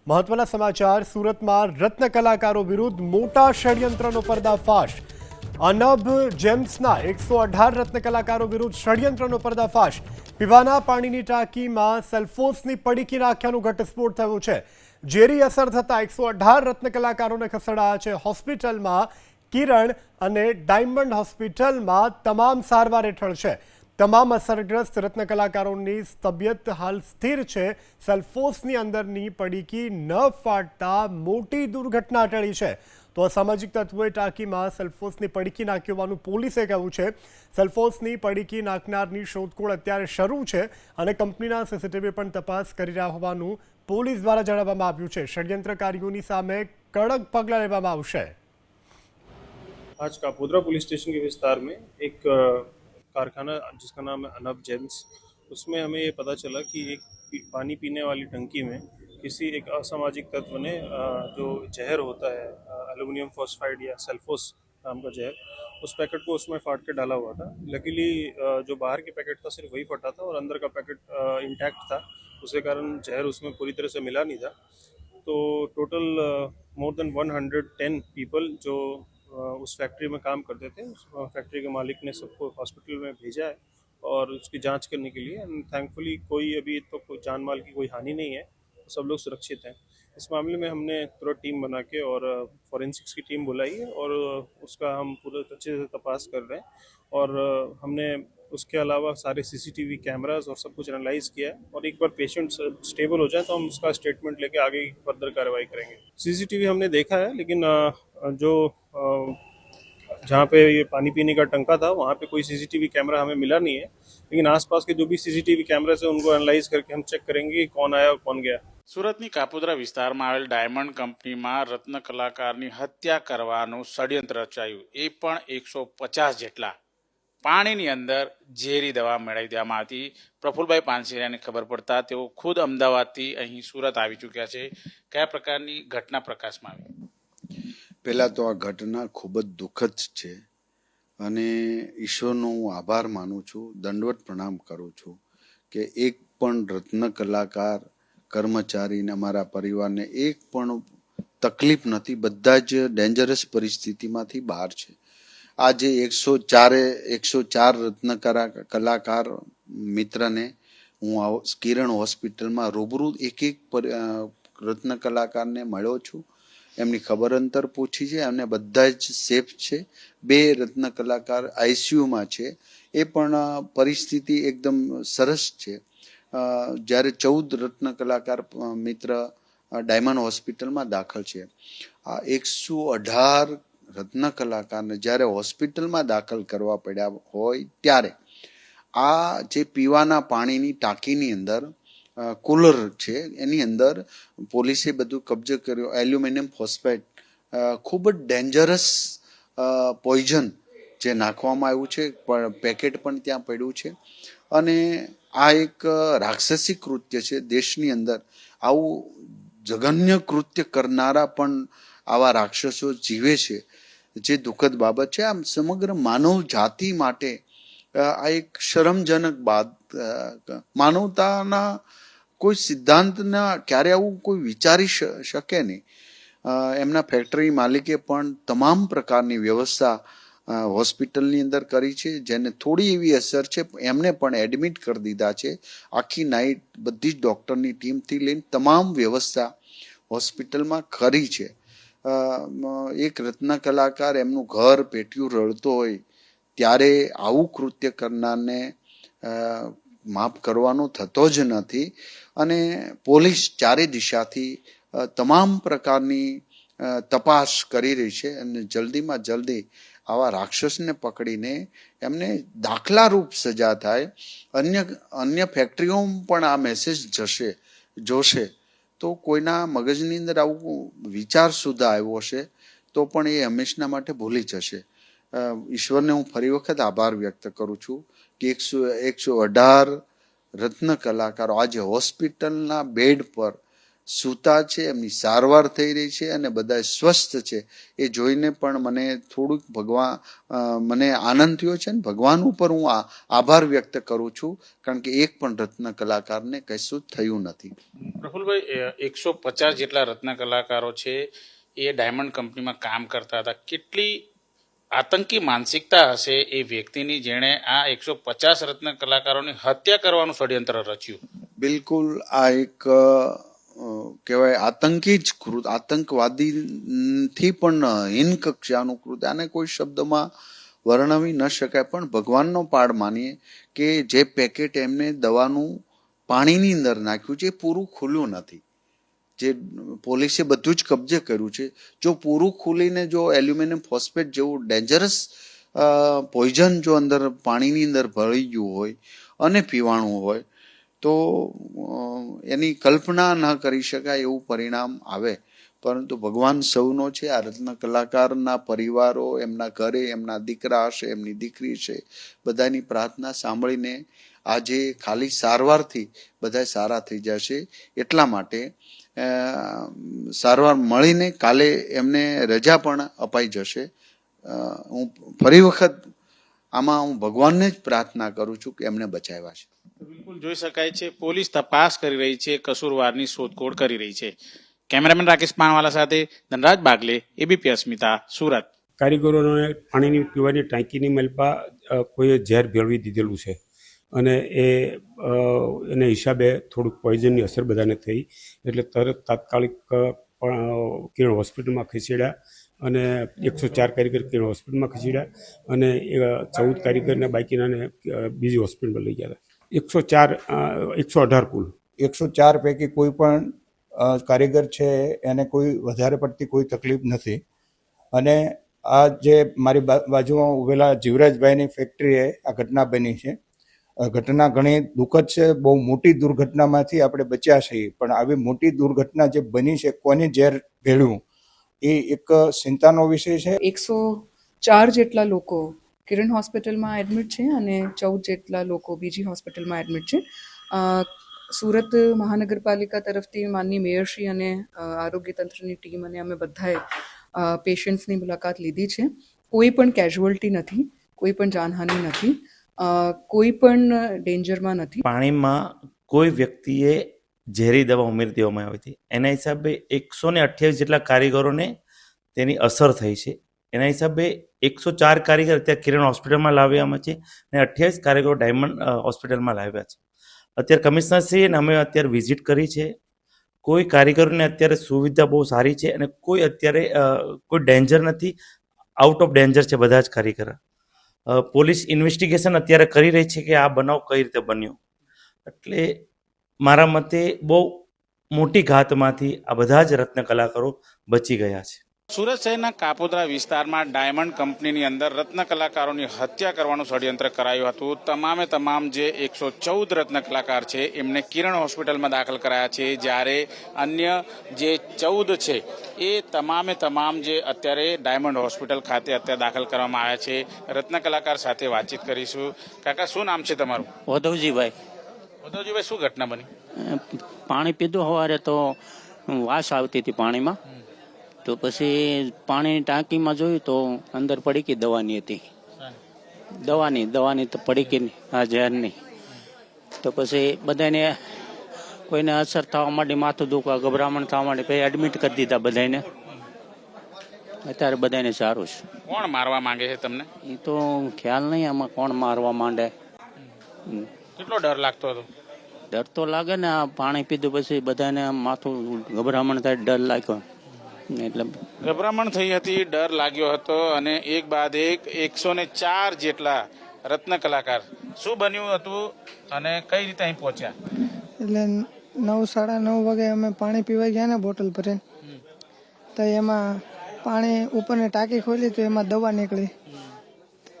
મહત્વના સમાચાર સુરતમાં રત્ન કલાકારો વિરુદ્ધ મોટા ષડયંત્રનો પર્દાફાશ અનબ જેમ્સના 118 રત્ન કલાકારો વિરુદ્ધ ષડયંત્રનો પર્દાફાશ પીવાના પાણીની ટાંકીમાં સેલ્ફોસની પડીકી નાખ્યાનો ઘટસ્ફોટ થયો છે ઝેરી અસર થતા 118 રત્ન કલાકારોને ખસેડાયા છે હોસ્પિટલમાં કિરણ અને ડાયમંડ હોસ્પિટલમાં તમામ સારવાર હેઠળ છે તમામ અસરગ્રસ્ત રત્ન કલાકારોની તબિયત હાલ સ્થિર છે સેલ્ફોસની અંદરની પડીકી ન ફાટતા મોટી દુર્ઘટના ટળી છે તો અસામાજિક તત્વોએ ટાંકીમાં સેલ્ફોસની પડીકી નાખી હોવાનું પોલીસે કહ્યું છે સેલ્ફોસની પડીકી નાખનારની શોધખોળ અત્યારે શરૂ છે અને કંપનીના સીસીટીવી પણ તપાસ કરી રહ્યા હોવાનું પોલીસ દ્વારા જણાવવામાં આવ્યું છે ષડયંત્રકારીઓની સામે કડક પગલાં લેવામાં આવશે। आज कापोद्रा पुलिस स्टेशन के विस्तार में एक कारखाना जिसका नाम है अनब जेम्स, उसमें हमें ये पता चला कि एक पानी पीने वाली टंकी में किसी एक असामाजिक तत्व ने जो जहर होता है एल्युमिनियम फॉस्फाइड या सेल्फोस नाम का जहर, उस पैकेट को उसमें फाड़ के डाला हुआ था। लकीली जो बाहर के पैकेट था सिर्फ वही फटा था और अंदर का पैकेट इंटैक्ट था, उसके कारण जहर उसमें पूरी तरह से मिला नहीं था। तो टोटल मोर देन 110 पीपल जो उस फैक्ट्री में काम करते थे, उस फैक्ट्री के मालिक ने सबको हॉस्पिटल में भेजा है और उसकी जांच करने के लिए। एंड थैंकफुली कोई अभी तो कोई जान माल की कोई हानि नहीं है, तो सब लोग सुरक्षित हैं। इस मामले में हमने तुरंत टीम बना के और फॉरेंसिक्स की टीम बुलाई है और उसका हम पूरे अच्छे से तपास कर रहे हैं और हमने उसके अलावा सारे सीसीटीवी कैमरास और सब कुछ एनालाइज किया है और एक बार पेशेंट स्टेबल हो जाए तो हम उसका स्टेटमेंट लेके आगे फर्दर कार्रवाई करेंगे। सीसीटीवी हमने देखा है, लेकिन जो जहाँ पे ये पानी पीने का टंका था वहाँ पे कोई सीसीटीवी कैमरा हमें मिला नहीं है, लेकिन आसपास के जो भी सीसीटीवी कैमरास है उनको एनालाइज करके हम चेक करेंगे कि कौन आया और कौन गया। સુરતની કાપોદ્રા વિસ્તારમાં આવેલ ડાયમંડ કંપનીમાં રત્ન કલાકારની હત્યા કરવાનું ષડયંત્ર રચાયું, એ પણ 150 જેટલા પાણીની અંદર ઝેરી દવા મેળવી દેવામાં આવી। પ્રફુલભાઈ પાનસેરિયાને ખબર પડતા તેઓ ખુદ અમદાવાદથી અહીં સુરત આવી ચૂક્યા છે। કયા પ્રકારની ઘટના પ્રકાશમાં આવી? પહેલાં તો આ ઘટના ખૂબ જ દુઃખદ છે અને ઈશ્વરનો હું આભાર માનું છું, દંડવત પ્રણામ કરું છું કે એક પણ રત્ન કલાકાર કર્મચારીને અમારા પરિવારને એક પણ તકલીફ નથી, બધા જ ડેન્જરસ પરિસ્થિતિમાંથી બહાર છે। આજે 104 રત્ન કલાકાર મિત્રને હું કિરણ હોસ્પિટલમાં રૂબરૂ એક રત્ન કલાકારને મળ્યો છું, એમની ખબર અંતર પૂછી છે અને બધા જ સેફ છે। 2 રત્ન કલાકાર આઈસીયુમાં છે, એ પણ પરિસ્થિતિ એકદમ સરસ છે। જ્યારે 14 રત્ન કલાકાર મિત્ર ડાયમંડ હોસ્પિટલમાં દાખલ છે। આ 118 રત્ન કલાકારને જ્યારે હોસ્પિટલમાં દાખલ કરવા પડ્યા હોય ત્યારે આ જે પીવાના પાણીની ટાંકીની અંદર કુલર છે એની અંદર પોલીસે બધું કબજે કર્યો। એલ્યુમિનિયમ ફોસ્ફેટ ખૂબ જ ડેન્જરસ પોઈઝન જે નાખવામાં આવ્યું છે, પણ પેકેટ પણ ત્યાં પડ્યું છે અને આ એક રાક્ષસી કૃત્ય છે। દેશની અંદર આવું જઘન્ય કૃત્ય કરનારા પણ આવા રાક્ષસો જીવે છે, જે દુઃખદ બાબત છે। આમ સમગ્ર માનવ જાતિ માટે આ એક શરમજનક બાદ, માનવતાના કોઈ સિદ્ધાંતના ક્યારે આવું કોઈ વિચારી શકે નહીં। એમના ફેક્ટરી માલિકે પણ તમામ પ્રકારની વ્યવસ્થા હોસ્પિટલની અંદર કરી છે, જેને થોડી એવી અસર છે એમને પણ એડમિટ કરી દીધા છે। આખી નાઈટ બધી જ ડૉક્ટરની ટીમથી લઈને તમામ વ્યવસ્થા હોસ્પિટલમાં કરી છે। એક રત્ન કલાકાર એમનું ઘર પેટ્યું રડતો હોય ત્યારે આવું કૃત્ય કરનારને માફ કરવાનો થતો જ નથી અને પોલીસ ચારે દિશાથી તમામ પ્રકારની તપાસ કરી રહી છે અને જલ્દીમાં જલ્દી આવા રાક્ષસને પકડીને એમને દાખલારૂપ સજા થાય। અન્ય ફેક્ટરીઓમાં પણ આ મેસેજ જોશે તો કોઈના મગજની અંદર આવું વિચાર સુદ્ધા આવ્યો હશે તો પણ એ હંમેશના માટે ભૂલી જશે। ઈશ્વરને હું ફરી વખત આભાર વ્યક્ત કરું છું કે 118 રત્ન કલાકારો આજે હોસ્પિટલના બેડ પર સૂતા છે, એમની સારવાર થઈ રહી છે અને બધા સ્વસ્થ છે. એ જોઈને પણ મને થોડુંક મને આનંદ થયો છે. ને ભગવાન ઉપર હું આભાર વ્યક્ત કરું છું, કારણ કે એક પણ રત્ન કલાકારને કશું થયું નથી. પ્રફુલભાઈ, 150 જેટલા રત્ન કલાકારો છે એ ડાયમંડ કંપનીમાં કામ કરતા હતા. કેટલી આતંકી માનસિકતા હશે એ વ્યક્તિની જેણે આ 150 રત્ન કલાકારોની હત્યા કરવાનું ષડયંત્ર રચ્યું? બિલકુલ આ એક કહેવાય આતંકી જ કૃત, આતંકવાદીથી પણ હીન કક્ષાનું કૃત. આને કોઈ શબ્દમાં વર્ણવી ન શકાય. પણ ભગવાનનો પાડ માનીએ કે જે પેકેટ એમને દવાનું પાણીની અંદર નાખ્યું છે એ પૂરું ખુલ્લું નથી. જે પોલીસે બધું જ કબજે કર્યું છે. જો પૂરું ખુલીને જો એલ્યુમિનિયમ ફોસ્ફેટ જેવું ડેન્જરસ પોઈઝન જો અંદર પાણીની અંદર ભળી ગયું હોય અને પીવાણું હોય તો એની કલ્પના ન કરી શકાય એવું પરિણામ આવે. પરંતુ ભગવાન સૌનો છે. આ રત્ન કલાકારના પરિવારો, એમના ઘરે એમના દીકરા હશે, એમની દીકરી છે, બધાની પ્રાર્થના સાંભળીને આજે ખાલી સારવારથી બધા સારા થઈ જશે. એટલા માટે સારવાર મળીને કાલે એમને રજા પણ અપાઈ જશે. હું ફરી વખત આમાં હું ભગવાનને જ પ્રાર્થના કરું છું કે એમને બચાવ્યા છે. બિલકુલ જોઈ શકાય છે, પોલીસ તપાસ કરી રહી છે, કસૂરવારની શોધખોળ કરી રહી છે. કેમેરામેન રાકેશ પાણવાલા સાથે ધનરાજ બાગલે, એબીપી અસ્મિતા, સુરત. કારીગરોને પાણીની પીવાની ટાંકીની મલપા કોઈએ ઝેર ભેળવી દીધેલું છે અને એને હિસાબે થોડુંક પોઈઝનની અસર બધાને થઈ. એટલે તરત તાત્કાલિક કિરણ હોસ્પિટલમાં ખસેડ્યા અને 104 કારીગર કિરણ હોસ્પિટલમાં ખસેડ્યા અને 14 કારીગરને બાકીનાને બીજી હોસ્પિટલમાં લઈ ગયા હતા. 118 કુલ. 104 પૈકી કોઈ પણ કારીગર છે એને કોઈ વધારે પડતી કોઈ તકલીફ નથી. અને આ જે મારી બાજુમાં ઉભેલા જીવરાજભાઈની ફેક્ટરીએ આ ઘટના બની છે. ઘટના ઘણી દુઃખદ છે. બહુ મોટી દુર્ઘટનામાંથી આપણે બચ્યા છીએ, પણ આવી મોટી દુર્ઘટના જે બની છે, કોની ઝેર ભેળ્યું એ એક ચિંતાનો વિષય છે. 104 જેટલા લોકો કિરણ હોસ્પિટલમાં એડમિટ છે અને 14 જેટલા લોકો બીજી હોસ્પિટલમાં એડમિટ છે. સુરત મહાનગરપાલિકા તરફથી માનની મેયરશ્રી અને આરોગ્ય તંત્રની ટીમ અને અમે બધાએ પેશન્ટ્સની મુલાકાત લીધી છે. કોઈ પણ કેઝ્યુઅલ્ટી નથી, કોઈ પણ જાનહાનિ નથી, કોઈ પણ ડેન્જરમાં નથી. પાણીમાં કોઈ વ્યક્તિએ ઝેરી દવા ઉમેરી દેવામાં આવી હતી. એના હિસાબે 128 જેટલા કારીગરોને તેની અસર થઈ છે. એના હિસાબે 104 કારીગર અત્યારે કિરણ હોસ્પિટલમાં લાવ્યામાં છે અને 28 કારીગરો ડાયમંડ હોસ્પિટલમાં લાવ્યા છે. અત્યારે કમિશનરશ્રી અને અમે અત્યારે વિઝિટ કરી છે. કોઈ કારીગરોને અત્યારે સુવિધા બહુ સારી છે અને કોઈ અત્યારે કોઈ ડેન્જર નથી. આઉટ ઓફ ડેન્જર છે બધા જ કારીગર. પોલીસ ઇન્વેસ્ટિગેશન અત્યારે કરી રહી છે કે આ બનાવ કઈ રીતે બન્યો. એટલે મારા મતે બહુ મોટી ઘાતમાંથી આ બધા જ રત્ન કલાકારો બચી ગયા છે. સુરત શહેરના કાપોદ્રા વિસ્તારમાં ડાયમંડ કંપનીની અંદર રત્ન કલાકારોની હત્યા કરવાનું ષડયંત્ર કરાયું હતું. તમામ જે 114 રત્ન કલાકાર છે એમને કિરણ હોસ્પિટલમાં દાખલ કરાયા છે, જ્યારે અન્ય જે 14 છે એ તમામ જે અત્યારે ડાયમંડ હોસ્પિટલ ખાતે અત્યારે દાખલ કરવામાં આવ્યા છે. રત્ન કલાકાર સાથે વાતચીત કરીશું. કાકા, શું નામ છે તમારું? ઉદ્ધવજીભાઈ. ઉદ્ધવજીભાઈ, શું ઘટના બની? પાણી પીધું સવારે તો વાસ આવતી હતી પાણીમાં. તો પછી પાણીની ટાંકીમાં જોયું તો અંદર પડીકી દવાની હતી. દવાની તો પડીકી આ ઝેરની. તો પછી બધાને કોઈને અસર થવા માંડી, માથું દુખવા, ગભરામણ થવા માંડી, પછી એડમિટ કરી દીધા બધાને. અત્યારે બધાને સારું છે. કોણ મારવા માંગે છે તમને? એ તો ખ્યાલ નહીં આમાં કોણ મારવા માંડે. કેટલો ડર લાગતો હતો? ડર તો લાગે ને. આ પાણી પીધું પછી બધાને માથું ગભરામણ થાય, ડર લાગ્યો. એટલે ગભરામણ થઈ હતી, ડર લાગ્યો હતો અને એક બાદ એક 104 જેટલા રત્ન કલાકાર. શું બન્યું હતું અને કઈ રીતે અહીં પહોંચ્યા? એટલે 9:30 વાગે અમે પાણી પીવા ગયા ને બોટલ ભરીને, તો એમાં પાણી ઉપરની ટાંકી ખોલી તો એમાં દવા નીકળી.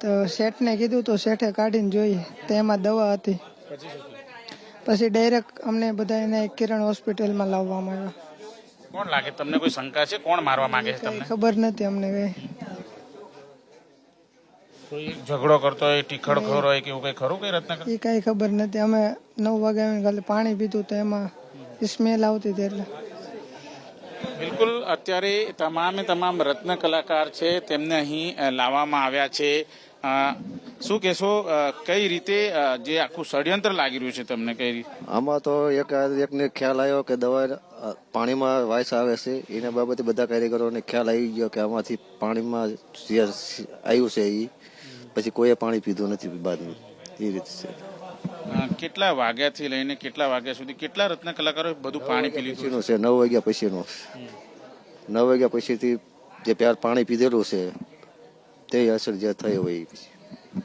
તો શેઠને કીધું તો શેઠે કાઢીને જોઈએ તો એમાં દવા હતી. પછી ડાયરેક્ટ અમને બધા એને કિરણ હોસ્પિટલમાં લાવવામાં આવ્યા. કોણ લાગે તમને? કોઈ શંકા છે કોણ મારવા માંગે છે તમને? ખબર નથી અમને. કોઈ ઝઘડો કરતો હોય, ટીખડખોર હોય કે એવું કઈ ખરું? કઈ રત્ન એ કઈ ખબર નથી. અમે 9 વાગે ખાલી પાણી પીધું તો એમાં સ્મેલ આવતી હતી. એટલે બિલકુલ અત્યારે તમામ રત્ન કલાકાર છે તેમને અહીં લાવવામાં આવ્યા છે. શું કહેશો, કઈ રીતે જે આખું ષડયંત્ર લાગી રહ્યું છે તમને, કઈ રીતે? આમાં તો એકને ખ્યાલ આવ્યો કે દવા પાણીમાં વાઇસ આવે છે, એના બાબતે બધા કારીગરોને ખ્યાલ આવી ગયો કે આમાંથી પાણીમાં જે આવ્યું છે એ પછી કોઈએ પાણી પીધું નથી બાદમાં. એ રીતે છે. કેટલા વાગ્યાથી લઈને કેટલા વાગ્યા સુધી કેટલા રત્ન કલાકારો બધું પાણી પી લીધું છે? 9 વાગ્યા પછીનું. 9 વાગ્યા પછીથી જે પ્યાર પાણી પીધેલું છે તે અસર જે થઈ હોય. પછી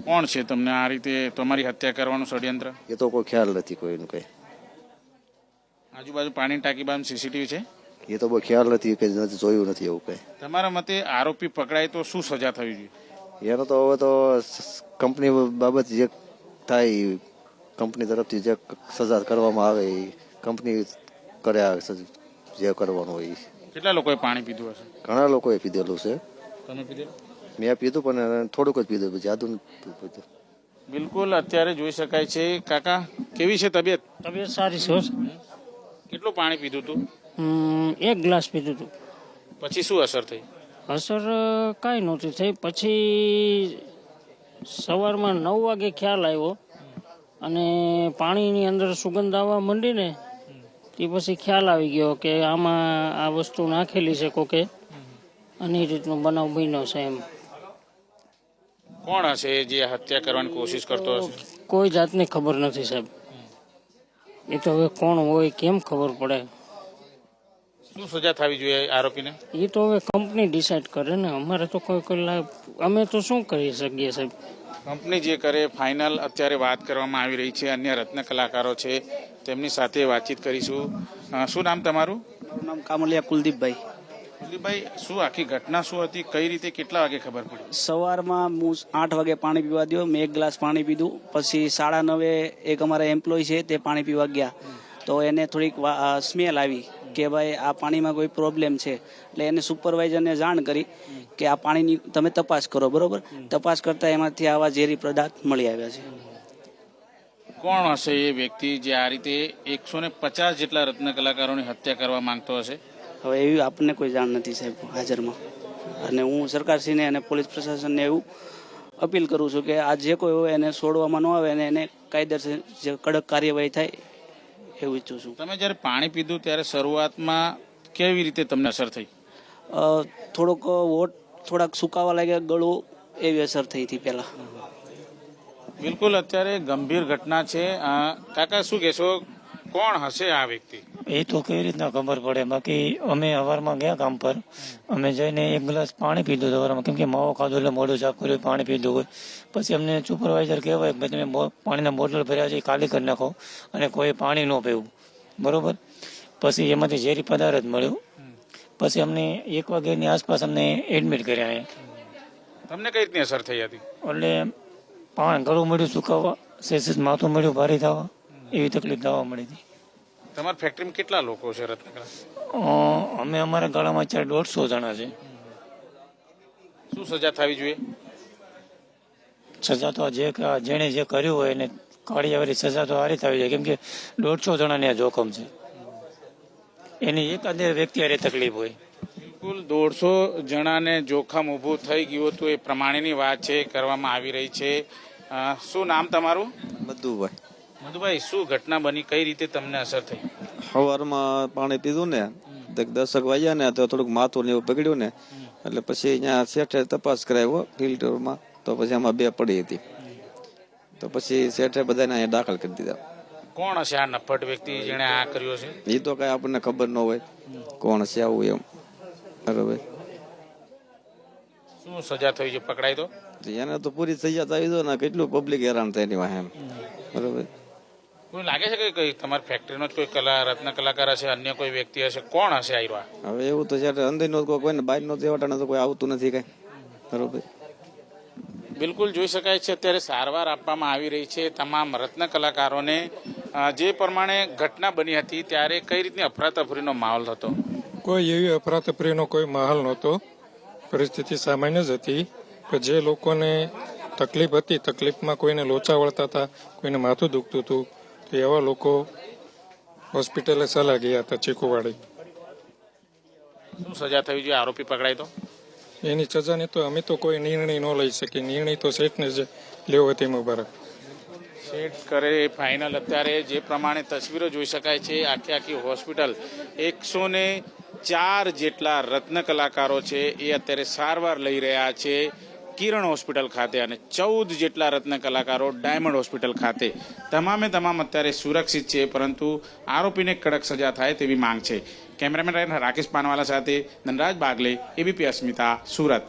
કોણ છે તમને આ રીતે તમારી હત્યા કરવાનું ષડયંત્ર? એ તો કોઈ ખ્યાલ નથી કોઈનું કઈ. આજુબાજુ પાણી ટાંકી બાજુ સીસીટીવી છે? એ તો બહુ ખ્યાલ નથી કે જોયું નથી એવું કઈ. તમારા મતે આરોપી પકડાય તો શું સજા થવી જોઈએ? એનો તો હવે તો કંપની બાબત જે થાય, કંપની તરફથી જે સજા કરવામાં આવે એ કંપની કરે, જે કરવાનું હોય. કેટલા લોકોએ પાણી પીધું હશે? ઘણા લોકોએ પીધેલું છે. તમે પીધેલું? મેં પીધું પણ થોડુંક જ પીધું, જાદુ પીધું. બિલકુલ અત્યારે જોઈ શકાય છે. કાકા, કેવી છે તબિયત? તબિયત સારી છે. કેટલું પાણી પીધું તું? 1 ગ્લાસ પીધું હતું. પછી શું અસર થઈ? અસર કાંઈ નહોતી થઈ. પછી સવારમાં 9 વાગે ખ્યાલ આવ્યો અને પાણીની અંદર સુગંધ આવવા માંડી ને તે પછી ખ્યાલ આવી ગયો કે આમાં આ વસ્તુ નાખેલી છે કોકે અને એ રીતનો બનાવ બન્યો છે. એમ કોણ હશે જે હત્યા કરવાની કોશિશ કરતો હશે? કોઈ જાતની ખબર નથી સાહેબ. એ તો હવે કોણ હોય કેમ ખબર પડે? શું સજા થવી જોઈએ આરોપીને? એ તો હવે કંપની ડિસાઈડ કરે ને. અમારે તો કોઈ અમે તો શું કરી શકીએ સાહેબ? કંપની જે કરે ફાઇનલ. અત્યારે વાત કરવામાં આવી રહી છે. અન્ય રત્ન કલાકારો છે, તેમની સાથે વાતચીત કરીશું. શું નામ તમારું? મારું નામ કામલિયા કુલદીપભાઈ. કુલદીપભાઈ, શું આખી ઘટના શું હતી? કઈ રીતે કેટલા વાગે ખબર પડી? સવારમાં હું 8 વાગે પાણી પીવા દો. મેં 1 ગ્લાસ પાણી પીધું. પછી 9:30 એક અમારા એમ્પ્લોય છે તે પાણી પીવા ગયા તો એને થોડીક સ્મેલ આવી કે ભાઈ આ પાણીમાં કોઈ પ્રોબ્લેમ છે. એટલે એને સુપરવાઇઝરને જાણ કરી કે આ પાણીની તમે તપાસ કરો. બરોબર, તપાસ કરતા એમાંથી આવા ઝેરી પદાર્થ મળી આવ્યા છે. કોણ હશે એ વ્યક્તિ જે આ રીતે 150 જેટલા રત્ન કલાકારોની હત્યા કરવા માંગતો હશે? હવે એવી આપણને કોઈ જાણ નથી સાહેબ હાજરમાં. અને હું સરકારશ્રીને અને પોલીસ પ્રશાસનને એવું અપીલ કરું છું કે આ જે કોઈ હોય એને છોડવામાં ન આવે અને એને કાયદેસર જે કડક કાર્યવાહી થાય એવું ઈચ્છું છું. તમે જ્યારે પાણી પીધું ત્યારે શરૂઆતમાં કેવી રીતે તમને અસર થઈ? થોડોક હોઠ થોડાક સુકાવા લાગ્યા, ગળું, એવી અસર થઈ હતી પહેલા. બિલકુલ અત્યારે ગંભીર ઘટના છે. કાકા, શું કહેશો, કોણ હશે આ વ્યક્તિ? એ તો કેવી રીતના ખબર પડે? બાકી અમે સવારમાં ગયા કામ પર, અમે જઈને 1 ગ્લાસ પાણી પીધું સવારમાં, કેમ કે માવો ખાધો એટલે મોઢું સાફ કર્યું, પાણી પીધું હોય. પછી અમને સુપરવાઇઝર કહેવાય કે તમે પાણીના બોટલ ભર્યા છે ખાલી કરી નાખો અને કોઈ પાણી ન પીવું. બરોબર, પછી એમાંથી ઝેરી પદાર્થ મળ્યો. પછી અમને 1 વાગ્યાની આસપાસ અમને એડમિટ કર્યા. તમને કઈ રીતની અસર થઈ હતી? એટલે ગળું મળ્યું સુકાવા, સેસીસ માથું મળ્યું ભારે થવા, એવી તકલીફ થવા મળી હતી. તમારી ફેક્ટરીમાં કેટલા લોકો છે રત્નકલા? અમે અમારા ગાળામાં 150 જણા છે. શું સજા થવી જોઈએ? સજા તો જેણે જે કર્યું હોય એને કાળિયાવાળી સજા તો હારી થવી જોઈએ, કેમ કે 150 જણાને આ જોખમ છે. એની એકાદ વ્યક્તિ હારે તકલીફ હોય. બિલકુલ 150 જણાને જોખમ ઊભું થઈ ગયું હતું એ પ્રમાણેની વાત છે કરવામાં આવી રહી છે. શું નામ તમારું? મધુભાઈ. મધુભાઈ, શું ઘટના બની? કઈ રીતે તમને અસર થઈ? સવારમાં પાણી પીધું ને 10 વાગ્યા ને તો થોડુંક માથું ને એવું પકડ્યું ને એટલે પછી અહીંયા શેઠે તપાસ કરાવ્યો ફિલ્ટરમાં, તો પછી આમાં 2 પડી હતી. તો પછી શેઠે બધાને અહીંયા દાખલ કરી દીધા. કોણ હશે આ નફટ વ્યક્તિ જેણે આ કર્યો છે? એ તો કઈ આપણને ખબર ન હોય કોણ છે આવું એમ. બરાબર, શું સજા થઈ છે? પકડાય તો એને તો પૂરી સજા આવી દો ને, કેટલું પબ્લિક હેરાન થાય એની વાહે એમ. બરાબર, કોઈ લાગે છે કે કઈ તમારી ફેક્ટરીનો જ કોઈ રત્ન કલાકાર હશે, અન્ય કોઈ વ્યક્તિ હશે? કોણ હશે આવ્યા? હવે એવું તો છે અંદરનો કોઈને બહારનો દેવાટાનો તો કોઈ આવતું નથી કઈ. બરોબર, બિલકુલ જોઈ શકાય છે અત્યારે સારવાર આપવામાં આવી રહી છે તમામ રત્ન કલાકારોને. જે પ્રમાણે ઘટના બની હતી ત્યારે કઈ રીતની અફરાતફરીનો માહોલ હતો? કોઈ એવી અફરાતફરીનો કોઈ માહોલ નહોતો. પરિસ્થિતિ સામાન્ય જ હતી. પણ જે લોકોને તકલીફ હતી, તકલીફમાં કોઈને લોચા વળતા હતા, કોઈને માથું દુખતું હતું, તો એવા લોકો હોસ્પિટલે સલાહ ગયા હતા ચીકુવાડી. શું સજા થવી જોઈએ આરોપી પકડાય તો? એની સજાને તો અમે તો કોઈ નિર્ણય ન લઈ શકીએ, નિર્ણય તો શેઠને જ લેવો તે મુબારક. શેઠ કરે ફાઇનલ. અત્યારે જે પ્રમાણે તસવીરો જોઈ શકાય છે, આખી હોસ્પિટલ 104 જેટલા રત્ન કલાકારો છે એ અત્યારે સારવાર લઈ રહ્યા છે કિરણ હોસ્પિટલ ખાતે, અને 14 જેટલા રત્ન કલાકારો ડાયમંડ હોસ્પિટલ ખાતે. તમામ અત્યારે સુરક્ષિત છે, પરંતુ આરોપીને કડક સજા થાય તેવી માંગ છે. કેમેરામેન રાકેશ પાનવાલા સાથે ધનરાજ બાગલે, એબીપી અસ્મિતા, સુરત.